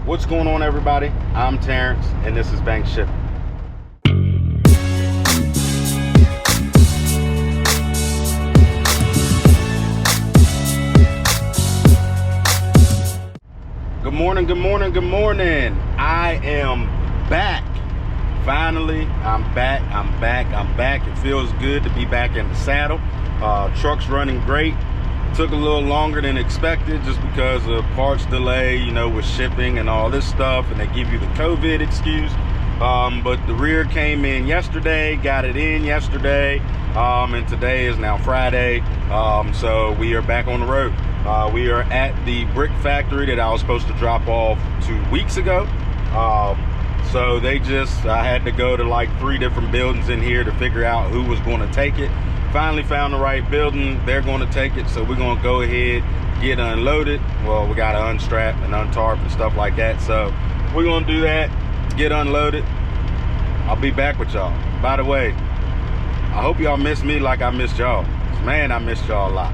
What's going on, everybody? I'm Terrence, and this is Bank Shipping. Good morning, good morning, good morning. I am back. Finally, I'm back. It feels good to be back in the saddle. Truck's running great. Took a little longer than expected just because of parts delay, with shipping and all this stuff, and they give you the COVID excuse. But the rear came in yesterday, got it in yesterday, and today is now Friday, so we are back on the road. We are at the brick factory that I was supposed to drop off 2 weeks ago. So I had to go to like 3 different buildings in here to figure out who was going to take it. Finally found the right building. They're going to take it, so we're going to go ahead, get unloaded. Well, we got to unstrap and untarp and stuff like that, so we're going to do that, get unloaded. I'll be back with y'all. By the way, I hope y'all miss me like I missed y'all. Man, I missed y'all a lot.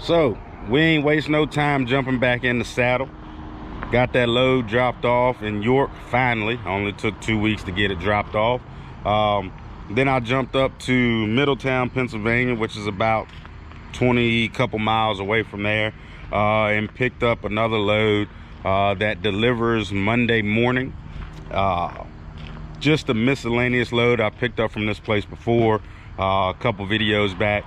So we ain't waste no time jumping back in the saddle. Got that load dropped off in York finally. Only took 2 weeks to get it dropped off. Then I jumped up to Middletown, Pennsylvania, which is about 20 couple miles away from there, and picked up another load that delivers Monday morning. Just a miscellaneous load I picked up from this place before, a couple videos back.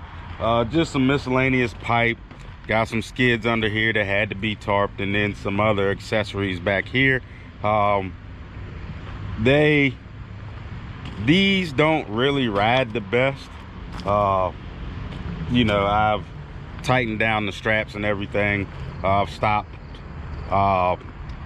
Just some miscellaneous pipe. Got some skids under here that had to be tarped, and then some other accessories back here. These don't really ride the best. You know, I've tightened down the straps and everything. I've stopped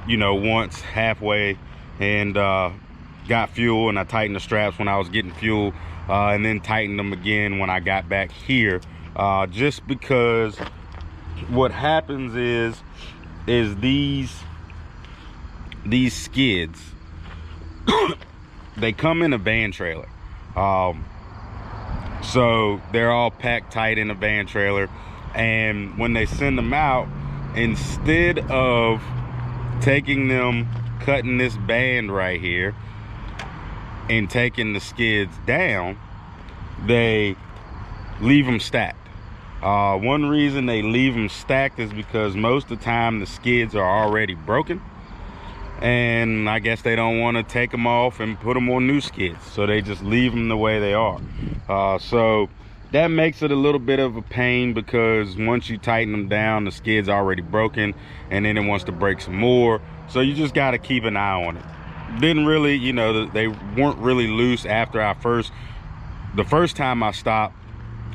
you know, once halfway and got fuel, and I tightened the straps when I was getting fuel, and then tightened them again when I got back here, just because what happens is these skids they come in a van trailer, so they're all packed tight in a van trailer, and when they send them out, instead of taking them, cutting this band right here and taking the skids down, they leave them stacked. One reason they leave them stacked is because most of the time the skids are already broken, and I guess they don't want to take them off and put them on new skids, so they just leave them the way they are. So that makes it a little bit of a pain, because once you tighten them down, the skid's already broken, and then it wants to break some more, so you just got to keep an eye on it. Didn't really, you know, they weren't really loose after the first time I stopped.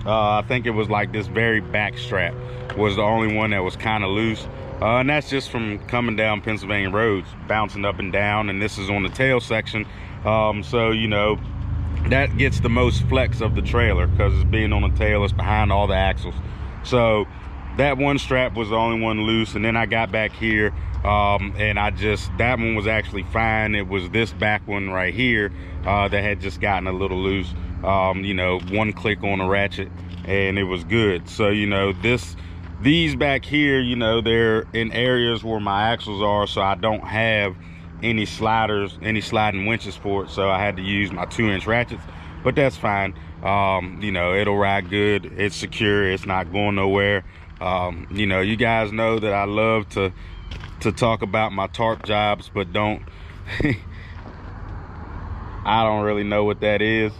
I think it was like this very back strap was the only one that was kind of loose, and that's just from coming down Pennsylvania roads, bouncing up and down, and this is on the tail section, so you know, that gets the most flex of the trailer because it's being on the tail, it's behind all the axles. So that one strap was the only one loose, and then I got back here, and that one was actually fine. It was this back one right here that had just gotten a little loose. You know, one click on a ratchet and it was good. So, you know, these back here, you know, they're in areas where my axles are, so I don't have any sliders, any sliding winches for it, so I had to use my 2-inch ratchets, but that's fine. You know, it'll ride good, it's secure, it's not going nowhere. You know, you guys know that I love to talk about my tarp jobs, but don't I don't really know what that is.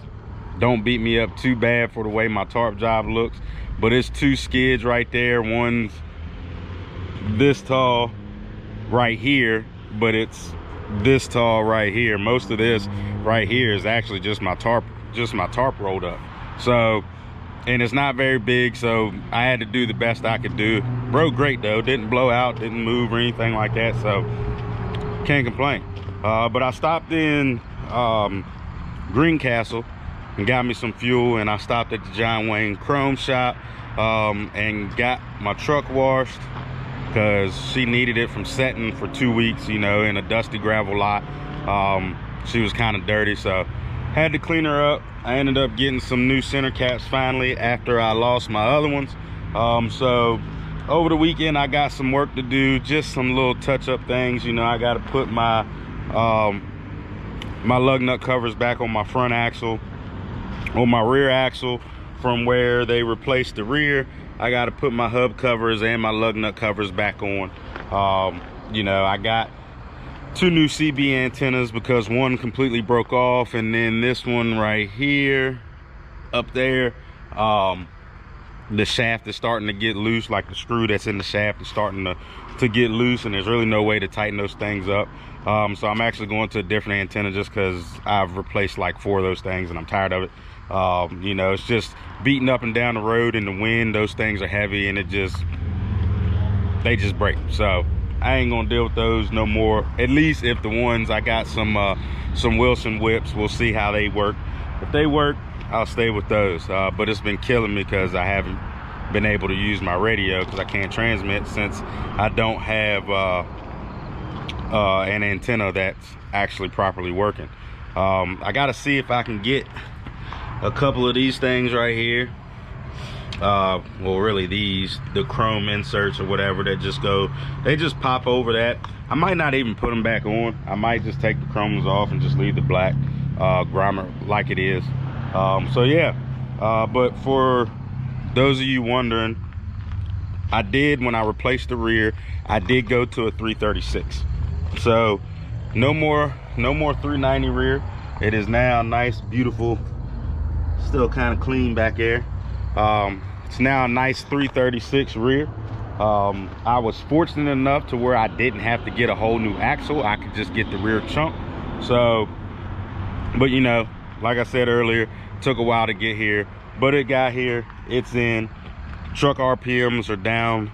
Don't beat me up too bad for the way my tarp job looks, but it's 2 skids right there. One's this tall right here, but it's this tall right here. Most of this right here is actually just my tarp rolled up. So, and it's not very big, so I had to do the best I could do. Rode great though, didn't blow out, didn't move or anything like that, so can't complain. But I stopped in Greencastle and got me some fuel, and I stopped at the John Wayne Chrome shop and got my truck washed, because she needed it from setting for 2 weeks, you know, in a dusty gravel lot. She was kind of dirty, so had to clean her up. I ended up getting some new center caps finally after I lost my other ones. So over the weekend I got some work to do, just some little touch-up things. You know, I got to put my my lug nut covers back on my front axle. On my rear axle, from where they replaced the rear, I got to put my hub covers and my lug nut covers back on. You know, I got 2 new CB antennas because one completely broke off, and then this one right here up there, the shaft is starting to get loose, like the screw that's in the shaft is starting to get loose, and there's really no way to tighten those things up. So I'm actually going to a different antenna just because I've replaced like 4 of those things and I'm tired of it. You know, it's just beating up and down the road in the wind. Those things are heavy, and they just break. So I ain't gonna deal with those no more. At least if the ones I got some Wilson whips, we'll see how they work. If they work, I'll stay with those. But it's been killing me because I haven't been able to use my radio because I can't transmit, since I don't have an antenna that's actually properly working. I gotta see if I can get a couple of these things right here, well, really the chrome inserts or whatever that they just pop over that. I might not even put them back on. I might just take the chromes off and just leave the black grommet like it is. So yeah, but for those of you wondering, I did, when I replaced the rear, I did go to a 336. So no more 390 rear. It is now nice, beautiful, still kind of clean back there. It's now a nice 336 rear. I was fortunate enough to where I didn't have to get a whole new axle. I could just get the rear chunk. So, but you know, like I said earlier, took a while to get here, but it got here, it's in. Truck RPMs are down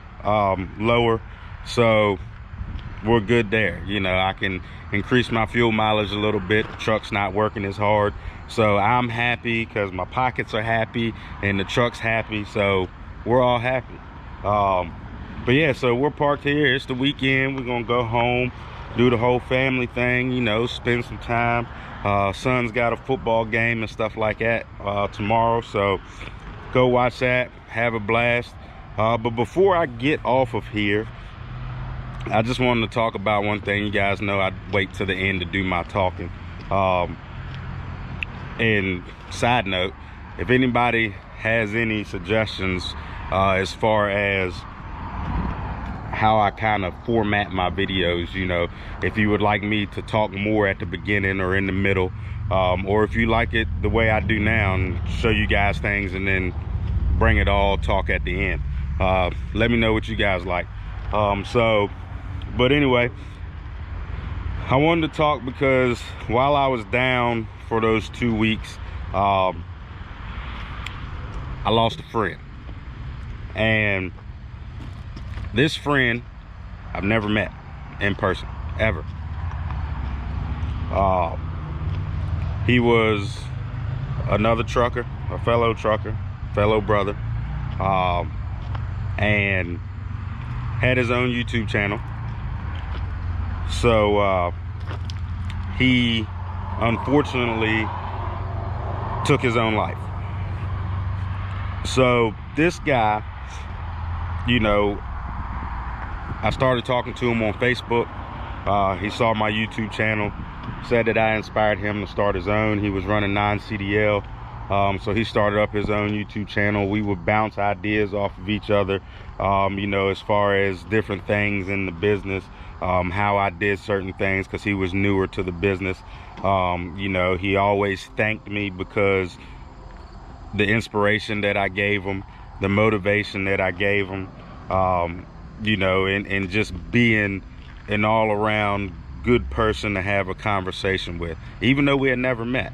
lower, so we're good there. You know, I can increase my fuel mileage a little bit. The truck's not working as hard, so I'm happy because my pockets are happy and the truck's happy, so we're all happy. But yeah, so we're parked here. It's the weekend. We're gonna go home, do the whole family thing, you know, spend some time. Son's got a football game and stuff like that tomorrow, so go watch that, have a blast. But before I get off of here, I just wanted to talk about one thing. You guys know I wait to the end to do my talking. And side note, if anybody has any suggestions as far as how I kind of format my videos, you know, if you would like me to talk more at the beginning or in the middle, or if you like it the way I do now and show you guys things and then bring it all talk at the end, let me know what you guys like. But anyway, I wanted to talk because while I was down for those 2 weeks, I lost a friend. And this friend I've never met in person, ever. He was another trucker, a fellow trucker, fellow brother, and had his own YouTube channel. So he unfortunately took his own life. So this guy, you know, I started talking to him on Facebook. He saw my YouTube channel, said that I inspired him to start his own. He was running non-CDL, so he started up his own YouTube channel. We would bounce ideas off of each other, you know, as far as different things in the business, how I did certain things, because he was newer to the business. You know, he always thanked me because the inspiration that I gave him, the motivation that I gave him, you know, and just being an all-around good person to have a conversation with, even though we had never met.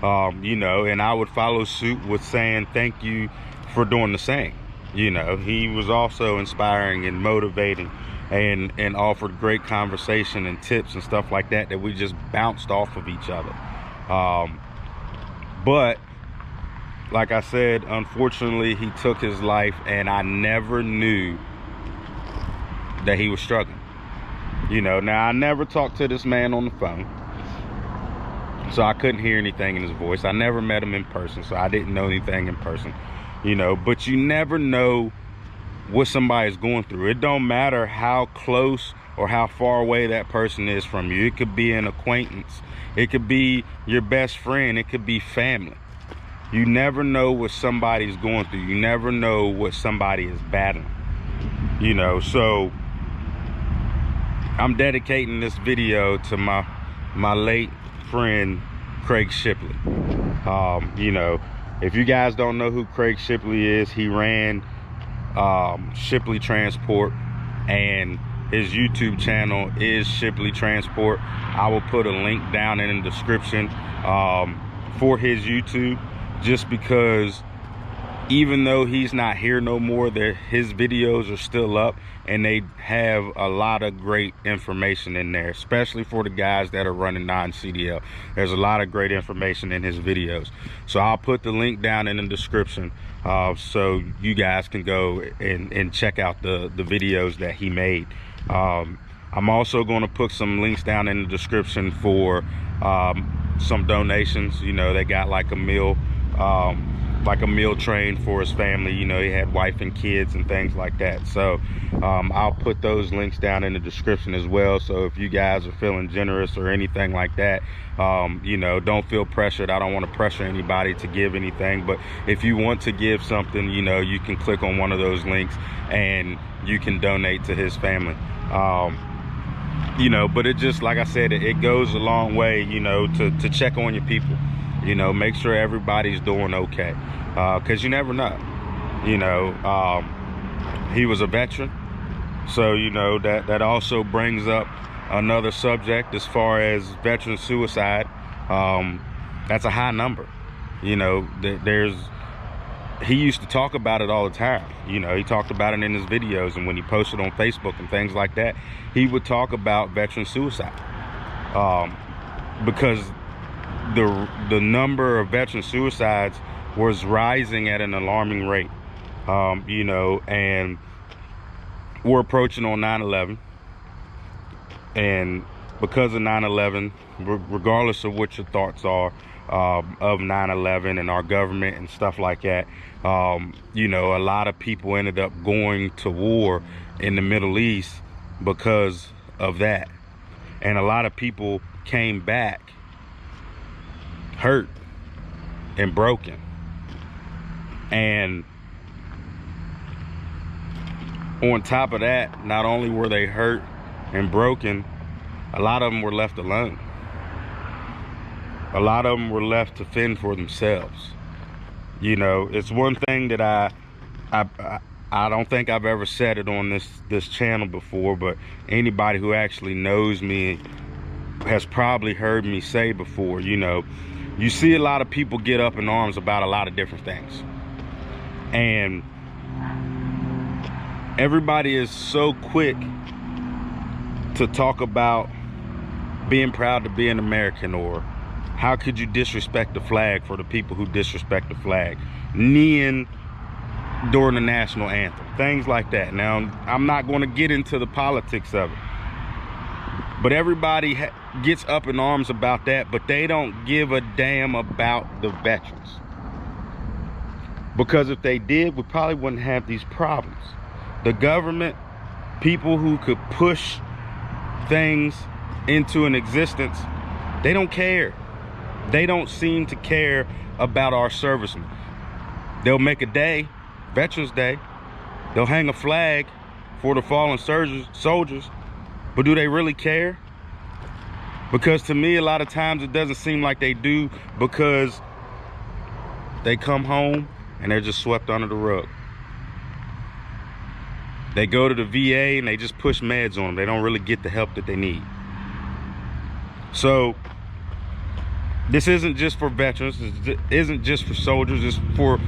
You know, and I would follow suit with saying thank you for doing the same. You know, he was also inspiring and motivating and offered great conversation and tips and stuff like that that we just bounced off of each other. But like I said, unfortunately he took his life, and I never knew that he was struggling. You know, now I never talked to this man on the phone, so I couldn't hear anything in his voice. I never met him in person, so I didn't know anything in person, you know. But you never know what somebody's going through. It don't matter how close or how far away that person is from you. It could be an acquaintance, it could be your best friend, it could be family. You never know what somebody's going through. You never know what somebody is battling, you know. So I'm dedicating this video to my late friend Craig Shipley. You know, if you guys don't know who Craig Shipley is, he ran Shipley Transport, and his YouTube channel is Shipley Transport. I will put a link down in the description for his YouTube, just because even though he's not here no more, his videos are still up, and they have a lot of great information in there, especially for the guys that are running non-CDL. There's a lot of great information in his videos, so I'll put the link down in the description so you guys can go and check out the videos that he made. I'm also going to put some links down in the description for some donations. You know, they got like a meal like a meal train for his family. You know, he had wife and kids and things like that. So I'll put those links down in the description as well. So if you guys are feeling generous or anything like that, you know, don't feel pressured. I don't want to pressure anybody to give anything, but if you want to give something, you know, you can click on one of those links and you can donate to his family. You know, but it just, like I said, it goes a long way, you know, to check on your people. You know, make sure everybody's doing okay, because you never know. You know, he was a veteran, so, you know, that also brings up another subject as far as veteran suicide. That's a high number. You know, he used to talk about it all the time. You know, he talked about it in his videos, and when he posted on Facebook and things like that, he would talk about veteran suicide, because the number of veteran suicides was rising at an alarming rate. You know, and we're approaching on 9/11, and because of 9/11, regardless of what your thoughts are of 9/11 and our government and stuff like that, you know, a lot of people ended up going to war in the Middle East because of that, and a lot of people came back hurt and broken. And on top of that, not only were they hurt and broken, a lot of them were left alone. A lot of them were left to fend for themselves. You know, it's one thing that I don't think I've ever said it on this channel before, but anybody who actually knows me has probably heard me say before. You know, you see a lot of people get up in arms about a lot of different things, and everybody is so quick to talk about being proud to be an American, or how could you disrespect the flag for the people who disrespect the flag, kneeling during the national anthem, things like that. Now, I'm not going to get into the politics of it, but everybody gets up in arms about that, but they don't give a damn about the veterans. Because if they did, we probably wouldn't have these problems. The government, people who could push things into an existence, they don't care. They don't seem to care about our servicemen. They'll make a day, Veterans Day. They'll hang a flag for the fallen soldiers, but do they really care? Because to me, a lot of times it doesn't seem like they do, because they come home and they're just swept under the rug. They go to the VA and they just push meds on them. They don't really get the help that they need. So this isn't just for veterans, it isn't just for soldiers, it's for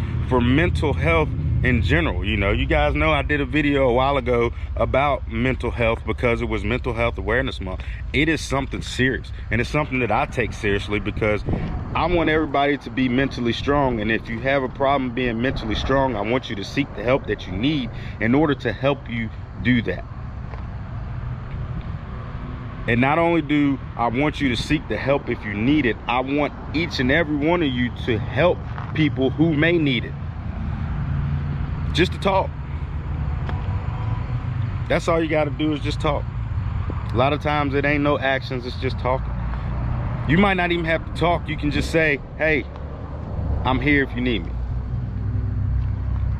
mental health in general. You know, you guys know I did a video a while ago about mental health because it was Mental Health Awareness Month. It is something serious, and it's something that I take seriously, because I want everybody to be mentally strong. And if you have a problem being mentally strong, I want you to seek the help that you need in order to help you do that. And not only do I want you to seek the help if you need it, I want each and every one of you to help people who may need it. Just to talk. That's all you got to do, is just talk. A lot of times it ain't no actions, it's just talking. You might not even have to talk. You can just say, hey, I'm here if you need me.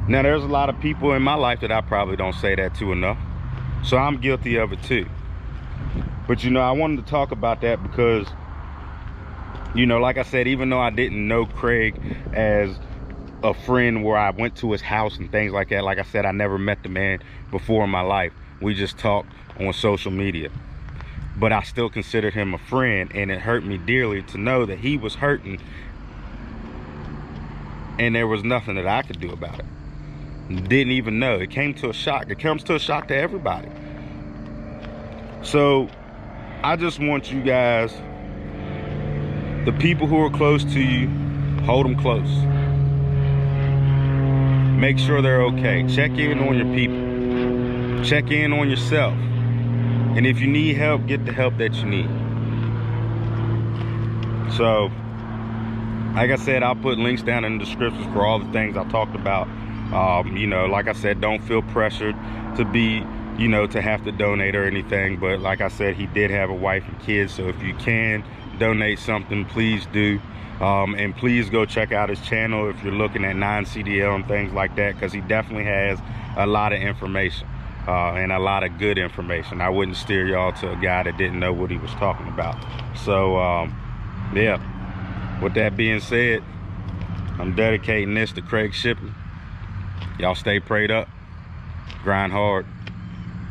Now, there's a lot of people in my life that I probably don't say that to enough, so I'm guilty of it too. But, you know, I wanted to talk about that because, you know, like I said, even though I didn't know Craig as a friend where I went to his house and things like that, like I said, I never met the man before in my life. We just talked on social media. But I still considered him a friend, and it hurt me dearly to know that he was hurting and there was nothing that I could do about it. Didn't even know. It came to a shock. It comes to a shock to everybody. So I just want you guys, the people who are close to you, hold them close. Make sure they're okay. Check in on your people. Check in on yourself. And if you need help, get the help that you need. So like I said, I'll put links down in the descriptions for all the things I talked about. You know, like I said, don't feel pressured to be, you know, to have to donate or anything. But like I said, he did have a wife and kids. So if you can donate something, please do. And please go check out his channel if you're looking at non-CDL and things like that, because he definitely has a lot of information and a lot of good information. I wouldn't steer y'all to a guy that didn't know what he was talking about. So yeah, with that being said, I'm dedicating this to Craig Shipping. Y'all stay prayed up, grind hard,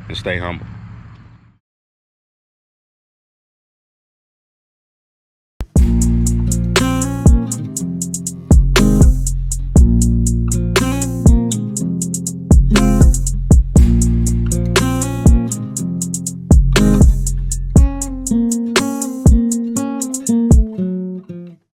and stay humble.